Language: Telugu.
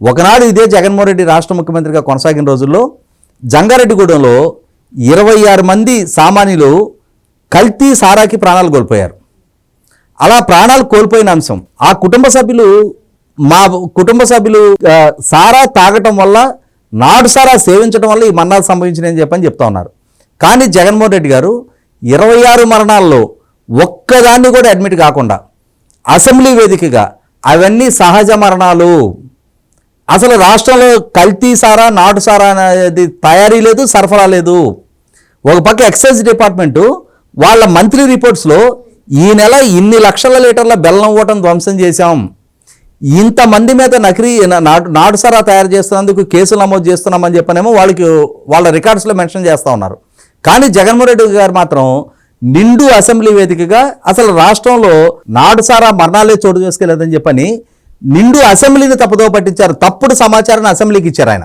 ఒకనాడు ఇదే జగన్మోహన్ రెడ్డి రాష్ట్ర ముఖ్యమంత్రిగా కొనసాగిన రోజుల్లో జంగారెడ్డిగూడెంలో 26 మంది సామాన్యులు కల్తీ సారాకి ప్రాణాలు కోల్పోయారు. అలా ప్రాణాలు కోల్పోయిన అంశం ఆ కుటుంబ సభ్యులు సారా తాగటం వల్ల, నాటు సారా సేవించడం వల్ల ఈ మరణాలు సంభవించినాయని చెప్తా ఉన్నారు. కానీ జగన్మోహన్ రెడ్డి గారు 26 మరణాల్లో ఒక్కదాన్ని కూడా అడ్మిట్ కాకుండా అసెంబ్లీ వేదికగా అవన్నీ సహజ మరణాలు, అసలు రాష్ట్రంలో కల్తీ సారా, నాటు సారా అనేది తయారీ లేదు, సరఫరా లేదు. ఒక పక్క ఎక్సైజ్ డిపార్ట్మెంటు వాళ్ళ మంత్లీ రిపోర్ట్స్లో ఈ నెల ఇన్ని లక్షల లీటర్ల బెల్లం ఓటం ధ్వంసం చేశాం, ఇంతమంది మీద నాటు సారా తయారు చేస్తున్నందుకు కేసులు నమోదు చేస్తున్నామని చెప్పనేమో వాళ్ళ రికార్డ్స్లో మెన్షన్ చేస్తూ ఉన్నారు. కానీ జగన్మోహన్ రెడ్డి గారు మాత్రం నిండు అసెంబ్లీ వేదికగా అసలు రాష్ట్రంలో నాటు సారా మరణాలే చోటు చేసుకెళ్ళదని చెప్పని నిండు అసెంబ్లీని తప్పుదో పట్టించారు. తప్పుడు సమాచారాన్ని అసెంబ్లీకి ఇచ్చారు ఆయన.